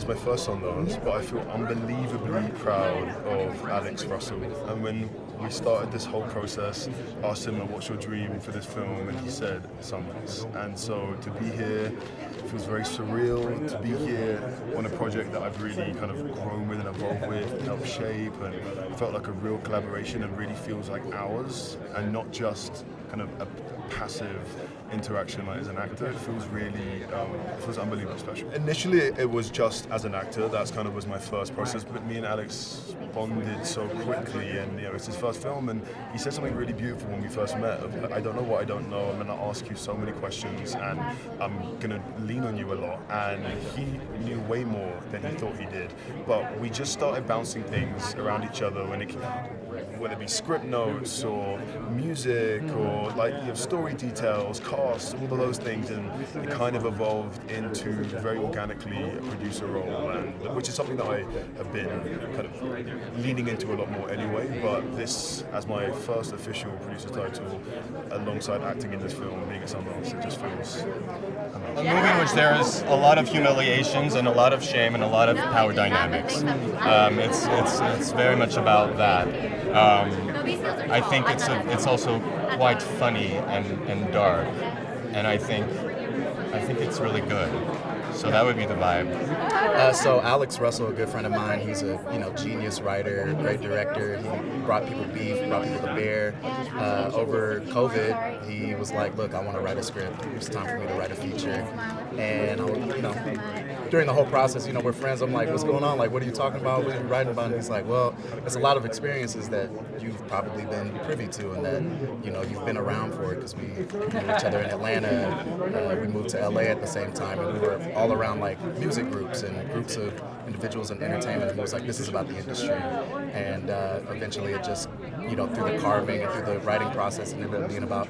it's my first Sundance, but I feel unbelievably proud of Alex Russell. And when we started this whole process, asked him, what's your dream for this film? And he said, Sundance. And so to be here feels very surreal, to be here on a project that I've really kind of grown with and evolved with and helped shape, and it felt like a real collaboration and really feels like ours and not just kind of a passive interaction like as an actor. It feels really, it feels unbelievably special. Initially it was just as an actor, that's kind of was my first process, but me and Alex bonded so quickly, and it's his first film, and he said something really beautiful when we first met of, I don't know what I don't know, I'm going to ask you so many questions and I'm going to lean on you a lot, and he knew way more than he thought he did, but we just started bouncing things around each other, and whether it be script notes or music or story details, cast, all of those things, and it kind of evolved into very organically a producer role, and which is something that I have been kind of leaning into a lot more anyway, but this as my first official producer title alongside acting in this film, being a Sundance, it just feels amazing. A movie in which there is a lot of humiliations and a lot of shame and a lot of power dynamics. It's very much about that. I think it's also quite funny and dark, and I think it's really good. So that would be the vibe. So Alex Russell, a good friend of mine, he's a genius writer, great director. He brought people beef, brought people to bear. Over COVID, he was like, "Look, I want to write a script. It's time for me to write a feature." And during the whole process, we're friends. I'm like, "What's going on? Like, what are you talking about? What are you writing about?" And he's like, "Well, it's a lot of experiences that you've probably been privy to, and that you've been around for it, because we knew each other in Atlanta. We moved to LA at the same time, and we were all around like music groups and groups of individuals in entertainment." And he was like, "This is about the industry." And eventually it just, through the carving and through the writing process, and ended up being about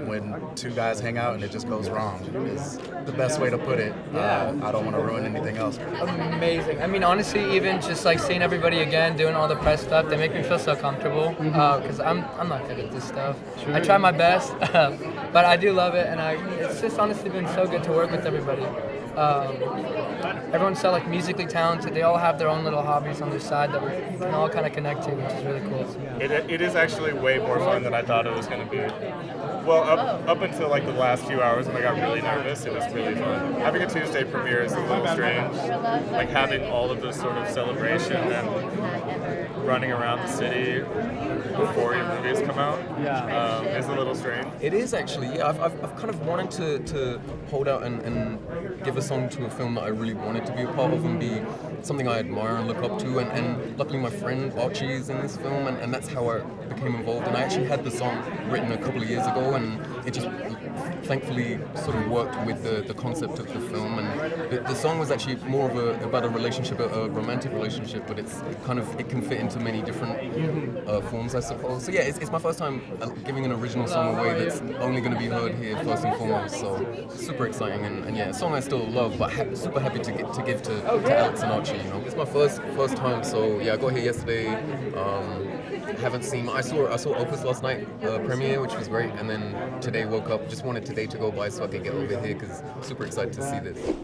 when two guys hang out and it just goes wrong, is the best way to put it. I don't want to ruin anything else. Amazing. I mean, honestly, even just like seeing everybody again, doing all the press stuff, they make me feel so comfortable, because I'm not good at this stuff. I try my best, but I do love it, and it's just honestly been so good to work with everybody. Everyone's so musically talented. They all have their own little hobbies on their side that we can all kind of connect to, which is really cool. It is actually way more fun than I thought it was going to be. Well, up until the last few hours when I got really nervous, it was really fun. Having a Tuesday premiere is a little strange. Having all of this sort of celebration and running around the city before your movies come out is a little strange. It is actually, yeah. I've kind of wanted to hold out and give a song to a film that I really wanted to be a part of and be something I admire and look up to, and luckily my friend Archie is in this film, and that's how I became involved. And I actually had the song written a couple of years ago, and it just thankfully sort of worked with the concept of the film. And the song was actually more of about a relationship, a romantic relationship, but it can fit into many different forms, I suppose. So yeah, it's my first time giving an original song away that's only going to be heard here first and foremost. So super exciting, and yeah, a song I still love, but super happy to give to Alex and Archie. It's my first time, so yeah, I got here yesterday. Haven't seen. I saw Opus last night premiere, which was great, and then today woke up. Just wanted today to go by so I could get over here, because super excited to see this.